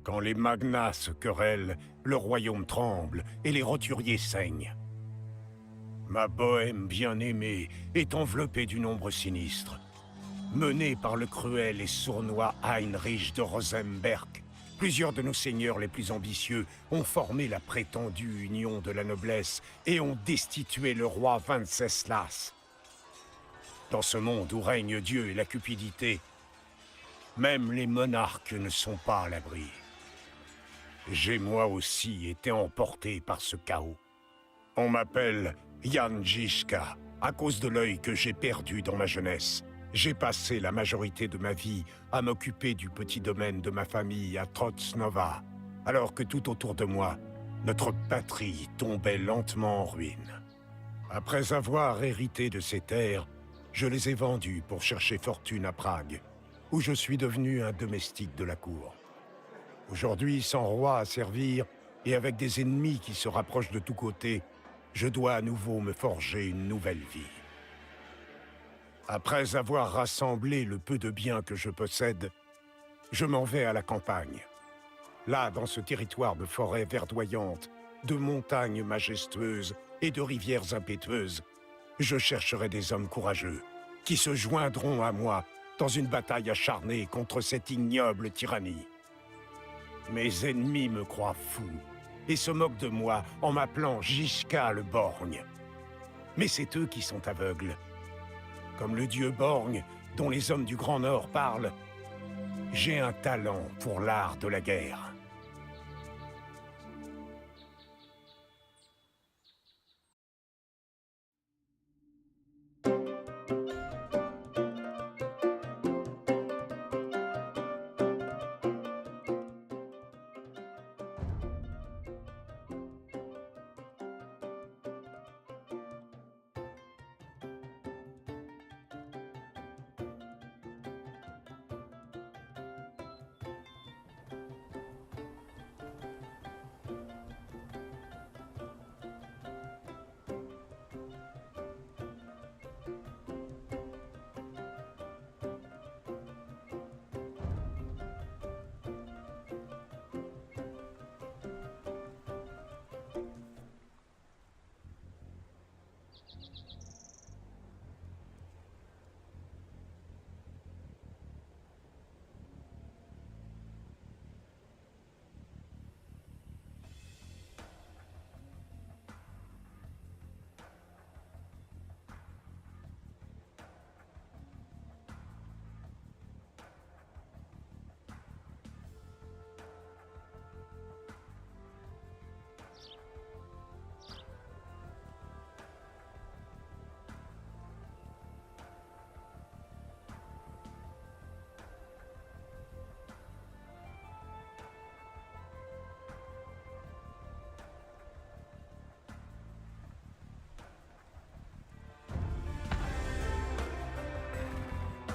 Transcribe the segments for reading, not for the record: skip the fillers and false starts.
Quand les magnats se querellent, le royaume tremble et les roturiers saignent. Ma bohème bien-aimée est enveloppée d'une ombre sinistre. Menée par le cruel et sournois Heinrich de Rosenberg, plusieurs de nos seigneurs les plus ambitieux ont formé la prétendue union de la noblesse et ont destitué le roi Venceslas. Dans ce monde où règne Dieu et la cupidité, même les monarques ne sont pas à l'abri. J'ai moi aussi été emporté par ce chaos. On m'appelle Jan Žižka, à cause de l'œil que j'ai perdu dans ma jeunesse. J'ai passé la majorité de ma vie à m'occuper du petit domaine de ma famille à Trocnova, alors que tout autour de moi, notre patrie tombait lentement en ruine. Après avoir hérité de ces terres, je les ai vendues pour chercher fortune à Prague, où je suis devenu un domestique de la cour. Aujourd'hui, sans roi à servir, et avec des ennemis qui se rapprochent de tous côtés, je dois à nouveau me forger une nouvelle vie. Après avoir rassemblé le peu de biens que je possède, je m'en vais à la campagne. Là, dans ce territoire de forêts verdoyantes, de montagnes majestueuses et de rivières impétueuses, je chercherai des hommes courageux, qui se joindront à moi dans une bataille acharnée contre cette ignoble tyrannie. Mes ennemis me croient fou et se moquent de moi en m'appelant Žižka le borgne. Mais c'est eux qui sont aveugles. Comme le dieu borgne, dont les hommes du Grand Nord parlent, j'ai un talent pour l'art de la guerre.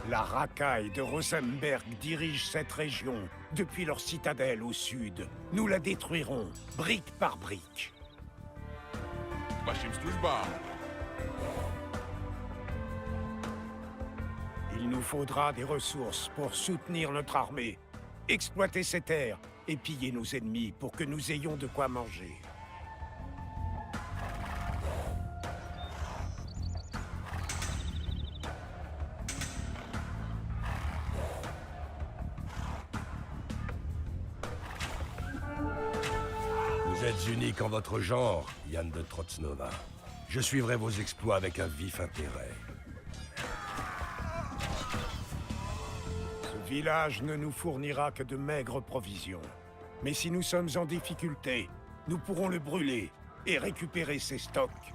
La racaille de Rosenberg dirige cette région depuis leur citadelle au sud. Nous la détruirons, brique par brique. Başım служба. Il nous faudra des ressources pour soutenir notre armée, exploiter ces terres et piller nos ennemis pour que nous ayons de quoi manger. Vous êtes unique en votre genre, Jan de Trocnova. Je suivrai vos exploits avec un vif intérêt. Ce village ne nous fournira que de maigres provisions. Mais si nous sommes en difficulté, nous pourrons le brûler et récupérer ses stocks.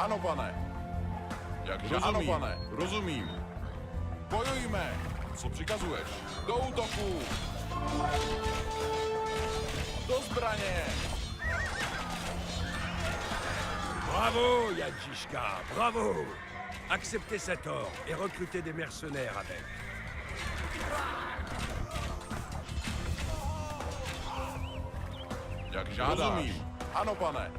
Ano, pane. Jak rozumím. Ano, pane. Rozumím. Bojujme. Co přikazuješ? Do útoku. Do zbraně. Bravo, Jan Žižka, bravo! Acceptez cet ordre et recrutez des mercenaires avec. Jak žádáš. Rozumím. Ano, pane.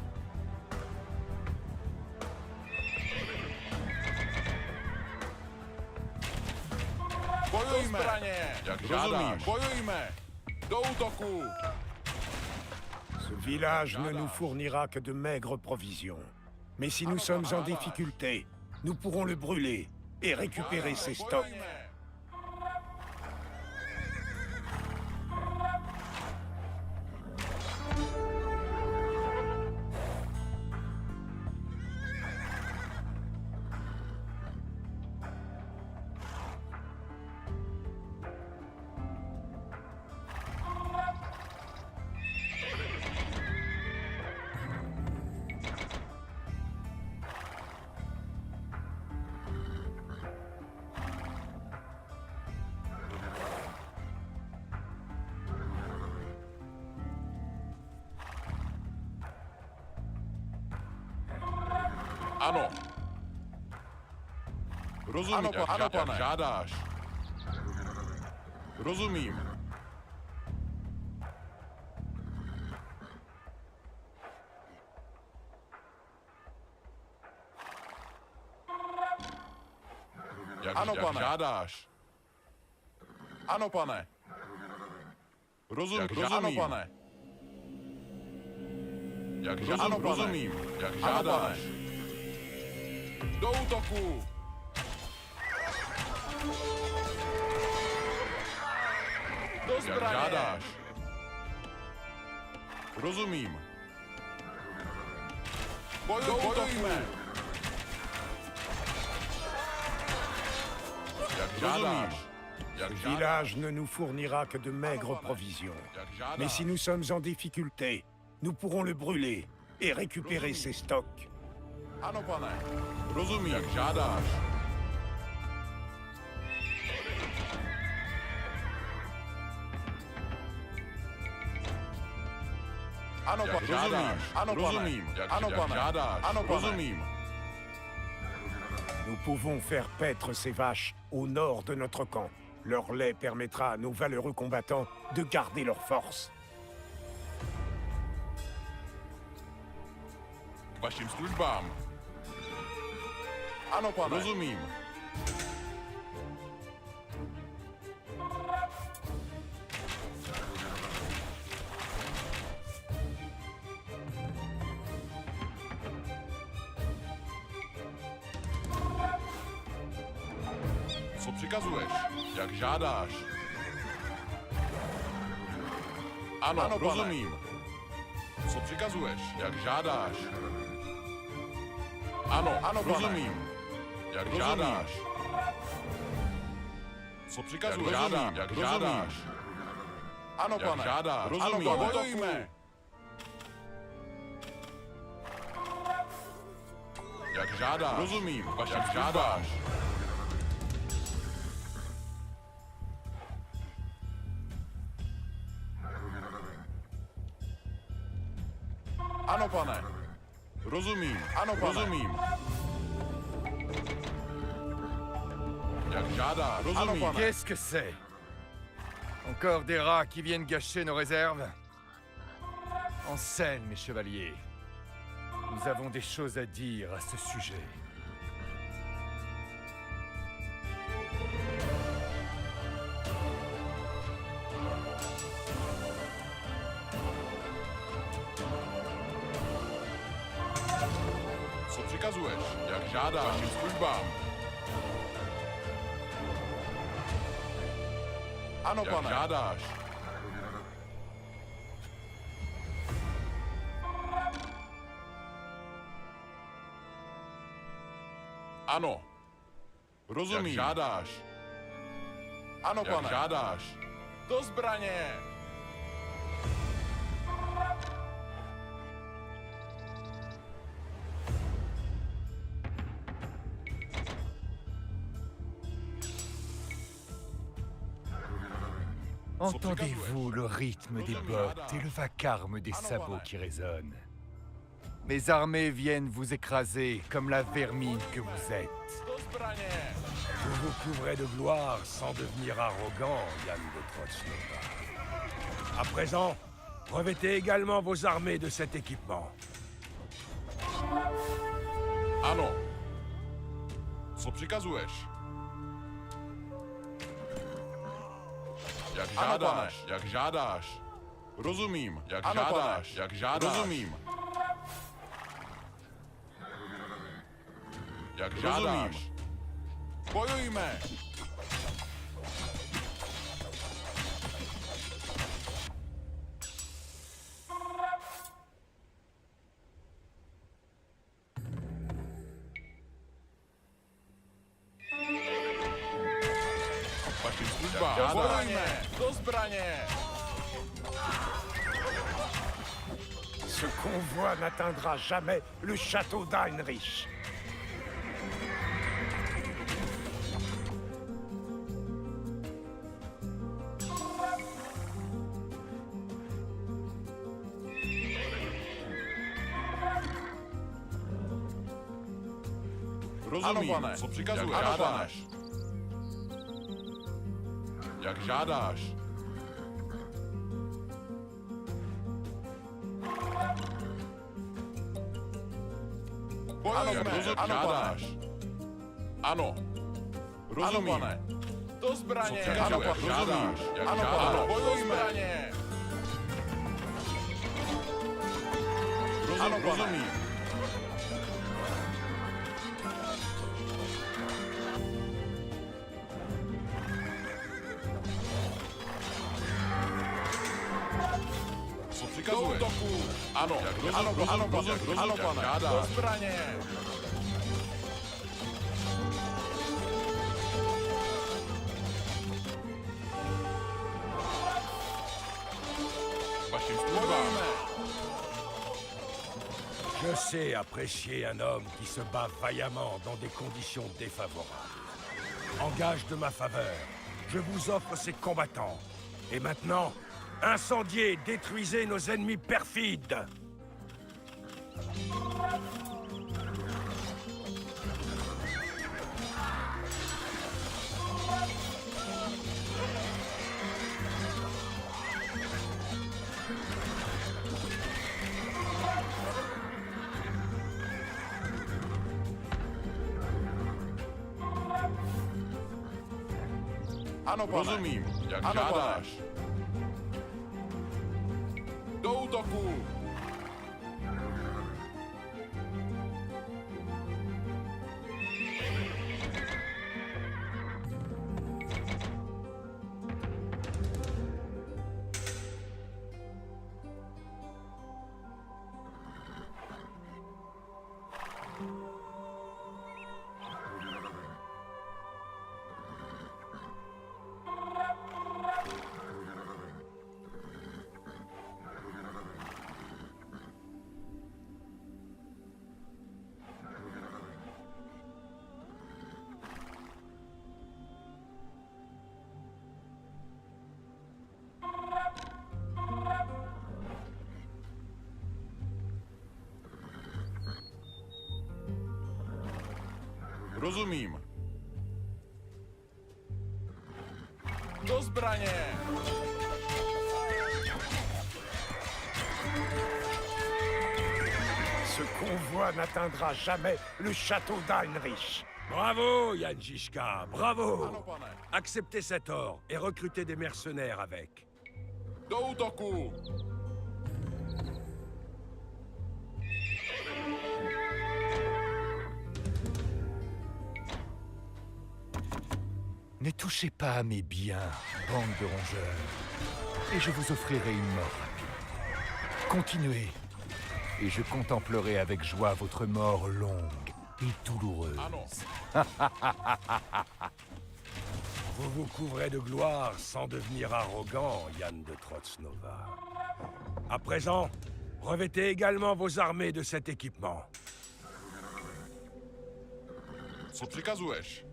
Bojujme. Do zbraně. Jak žádáš. Bojujme. Do útoku. Ce village ne nous fournira que de maigres provisions. Mais si nous sommes en difficulté, nous pourrons le brûler et récupérer ses stocks. Ano. Rozumím, ano, pane. Žádáš. Rozumím. Ano, pane. Žádáš. Ano, pane. Rozumím. Ano, pane. Ano, rozumím. Jak žádáš. Do útoku! Do zbraně! Jak žádáš. Rozumím. Bojujme! Jak žádáš. Ce village ne nous fournira que de maigres provisions. Mais si nous sommes en difficulté, nous pourrons le brûler et récupérer ses stocks. Ano, pane. Rozumím. Jak žádáš. Ano, pane. Rozumím. Ano, rozumím. Ano, pane. Žádáš. Ano, rozumím. Nous pouvons faire paître ces vaches au nord de notre camp. Leur lait permettra à nos valeureux combattants de garder leur force. K vašim službám. Ano, pane. Rozumím. Co přikazuješ? Jak žádáš? Ano, ano, rozumím. Co přikazuješ? Jak žádáš? Ano, ano, rozumím. Jak žádáš. Co přikazuješ? Jak žádáš. Ano, pane. Žádáš. Rozumím. Ano, bojujme. Jak žádáš. Rozumím. Jak žádáš. Ano, pane. Rozumím. Ano, pane. Rozumím. Jak žádá, rozumím. Qu'est-ce que c'est? Encore des rats qui viennent gâcher nos réserves? En scène, mes chevaliers. Nous avons des choses à dire à ce sujet. Co přikazuješ? Jak žádáš? Vašim službám. Ano, pane. Jak žádáš. Ano. Rozumím. Jak žádáš. Ano, pane. Jak žádáš. Do zbraně. Entendez-vous le rythme des bottes et le vacarme des sabots qui résonnent? Mes armées viennent vous écraser comme la vermine que vous êtes. Do zbranie! Vous vous couvrez de gloire sans devenir arrogant, Yann de Trotznova. À présent, revêtez également vos armées de cet équipement. Ano. Co przykazujesz? Jak żadasz, jak żadasz. Rozumím, jak žádáš, jak žádáš. Rozumím. Jak žádáš. Bojujme! Vašim službám. Bojujme! Do zbraně! Ce convoi n'atteindra jamais le château d'Heinrich. Rozumím, co přikazuješ? Jak žádáš. Jak žádáš. Bojujeme, jak žádáš. Ano. Rozumím. Do zbraně. Co přikazuješ? Jak žádáš. Jak žádáš. Bojujme. Rozumím. Co přikazuješ? Ano, rozumím, pane. Do zbraně. Vašim službám. Je sais apprécier un homme qui se bat vaillamment dans des conditions défavorables. En gage de ma faveur, je vous offre ces combattants. Et maintenant, incendiez, détruisez nos ennemis perfides. Ano, pane. Rozumím, jak ano, žádáš. Do útoku! Rozumím. Do zbraně! Ce convoi n'atteindra jamais le château d'Heinrich. Bravo, Jan Žižka, bravo! Ano, pane. Acceptez cet or et recrutez des mercenaires avec. Do útoku! Ne touchez pas à mes biens, bande de rongeurs, et je vous offrirai une mort rapide. Continuez, et je contemplerai avec joie votre mort longue et douloureuse. Ah non. Vous vous couvrez de gloire sans devenir arrogant, Yann de Trotznova. À présent, revêtez également vos armées de cet équipement. Co přikazuješ?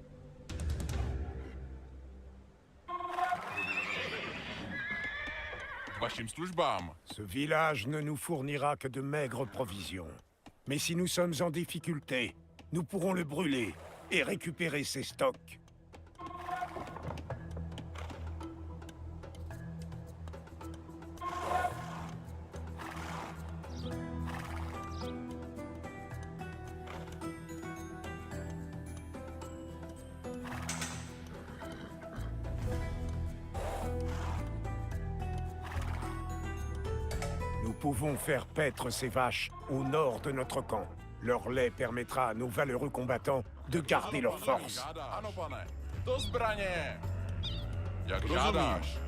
K vašim službám. Ce village ne nous fournira que de maigres provisions. Mais si nous sommes en difficulté, nous pourrons le brûler et récupérer ses stocks. Nous pouvons faire paître ces vaches au nord de notre camp. Leur lait permettra à nos valeureux combattants de garder leur force. Ano, pane. Do zbraně. Jak žádáš.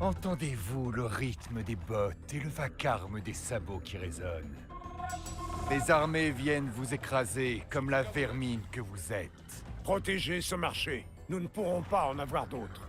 Entendez-vous le rythme des bottes et le vacarme des sabots qui résonnent? Les armées viennent vous écraser comme la vermine que vous êtes. Protégez ce marché. Nous ne pourrons pas en avoir d'autres.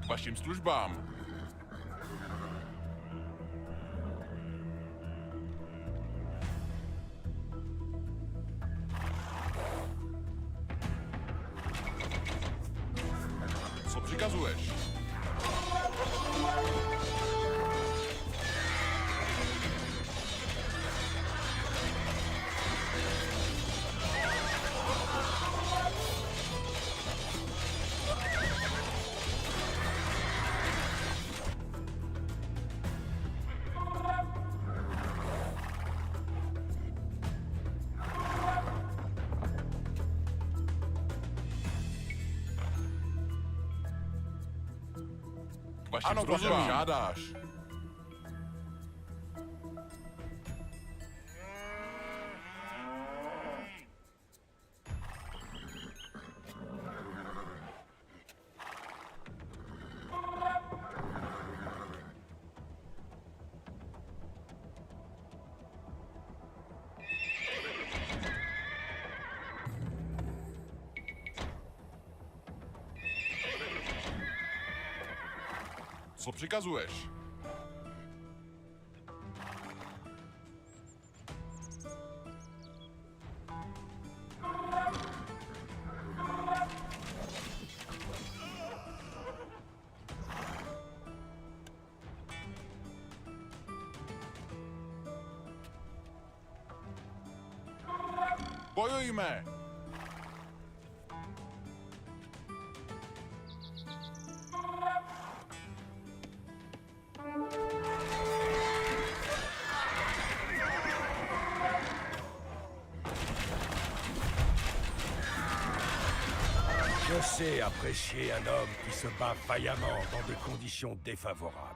K vašim službám. Co přikazuješ? K vašim službám. Jak žádáš. Co přikazuješ? Bojujme! Je sais apprécier un homme qui se bat vaillamment dans des conditions défavorables.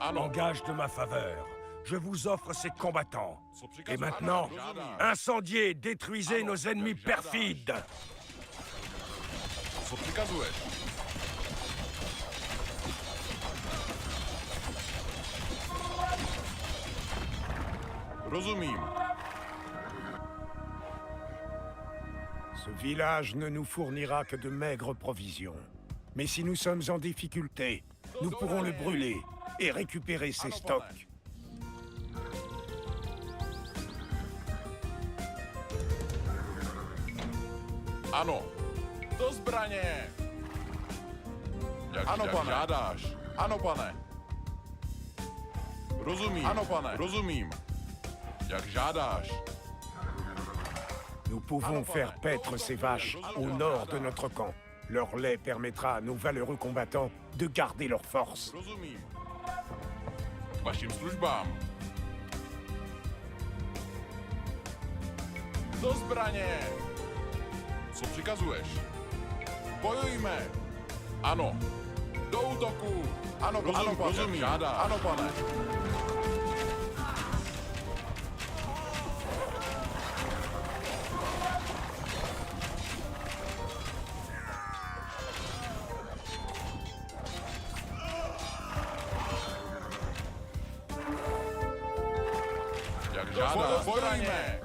Ano. En gage de ma faveur, je vous offre ces combattants. Co Et přikazuješ? maintenant, Ano, žádám. incendiez, détruisez nos ennemis jak žádáš. perfides. Co přikazuješ? Rozumím. Ce village ne nous fournira que de maigres provisions. Mais si nous sommes en difficulté, nous pourrons le brûler et récupérer ses stocks. Ano. Do zbraně. Jak pane. žádáš. Ano, pane. Rozumím. Ano, pane. Rozumím. Jak žádáš. Nous pouvons faire paître ces vaches au nord de notre camp. Leur lait permettra à nos valeureux combattants de garder leur force. Rozumím. K vašim službám. Do zbraně! Co přikazuješ? Bojujme! Ano. Do útoku! Ano, ano, pane. Rozumím. Ano, pane. Jak žádá. Bojujme!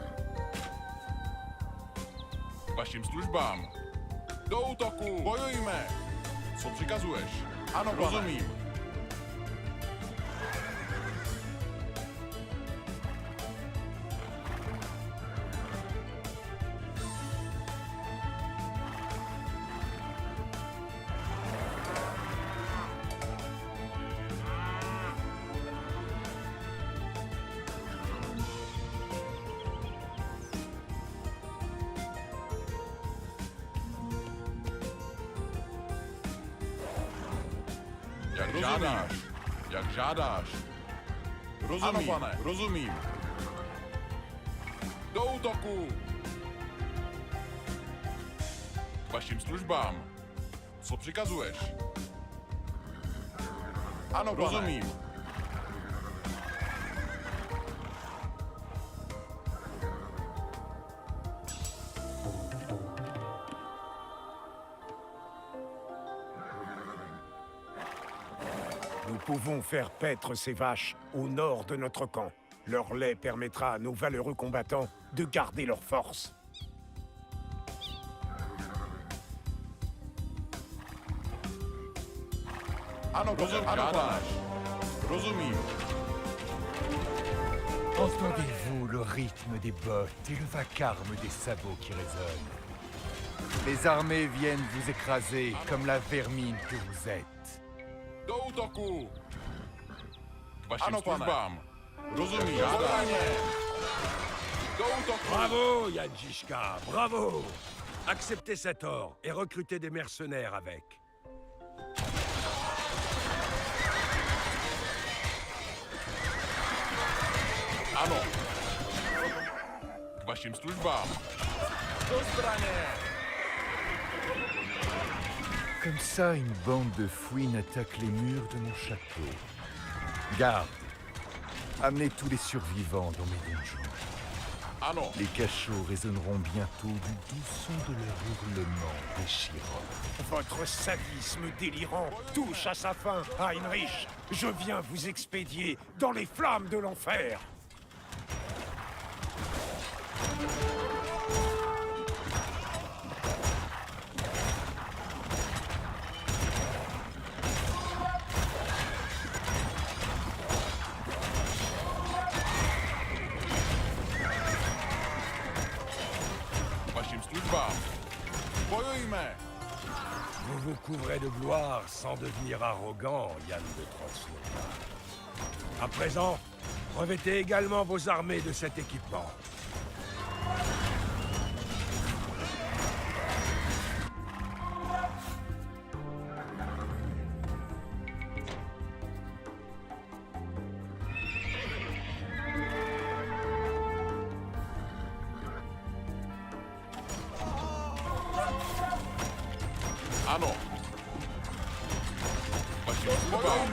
K vašim službám. Do útoku! Bojujme! Co přikazuješ? Ano, pane. Rozumím. Jak žádáš. Jak žádáš. Rozumím. Ano, pane. Rozumím. Do útoku. K vašim službám. Co přikazuješ? Ano, pane. Rozumím. Nous pouvons faire paître ces vaches au nord de notre camp. Leur lait permettra à nos valeureux combattants de garder leur force. Ano, žádáš. Rozumím. Entendez-vous le rythme des bottes et le vacarme des sabots qui résonnent? Les armées viennent vous écraser comme la vermine que vous êtes. Do útoku! K vašim službám. Rozumím. Žádání. Do útoku! Bravo, Janjiška, bravo! Acceptez cet or et recrutez des mercenaires avec. Ano. K vašim službám. Do zbraně! Comme ça, une bande de fouines attaque les murs de mon château. Garde, amenez tous les survivants dans mes donjons. Ano. Les cachots résonneront bientôt du doux son de leur hurlement déchirant. Votre sadisme délirant touche à sa fin, Heinrich. Je viens vous expédier dans les flammes de l'enfer. Bojujme! Vous vous couvrez de gloire sans devenir arrogant, Yann de Transnoda. À présent, revêtez également vos armées de cet équipement. Ano. Vašim službám.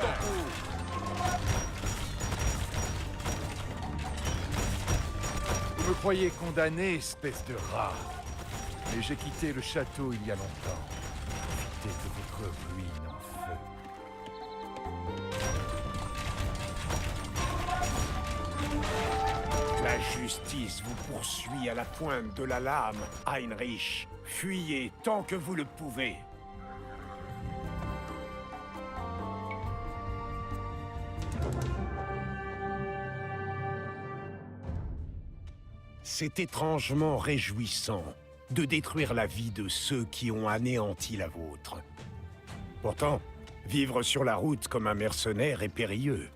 Vous me croyez condamné, espèce de rat. Mais j'ai quitté le château il y a longtemps. Profitez de votre ruine en feu. La justice vous poursuit à la pointe de la lame, Heinrich. Fuyez tant que vous le pouvez. C'est étrangement réjouissant de détruire la vie de ceux qui ont anéanti la vôtre. Pourtant, vivre sur la route comme un mercenaire est périlleux.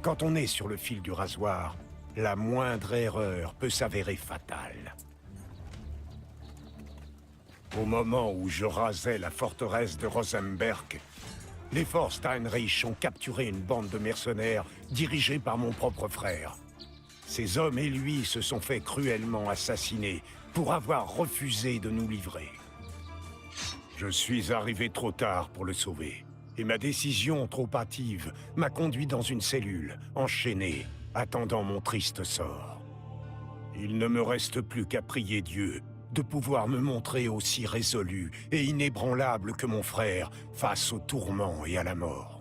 Quand on est sur le fil du rasoir, la moindre erreur peut s'avérer fatale. Au moment où je rasais la forteresse de Rosenberg, les forces d'Heinrich ont capturé une bande de mercenaires dirigée par mon propre frère. Ces hommes et lui se sont fait cruellement assassiner pour avoir refusé de nous livrer. Je suis arrivé trop tard pour le sauver, et ma décision trop hâtive m'a conduit dans une cellule, enchaîné, attendant mon triste sort. Il ne me reste plus qu'à prier Dieu de pouvoir me montrer aussi résolu et inébranlable que mon frère face au tourment et à la mort.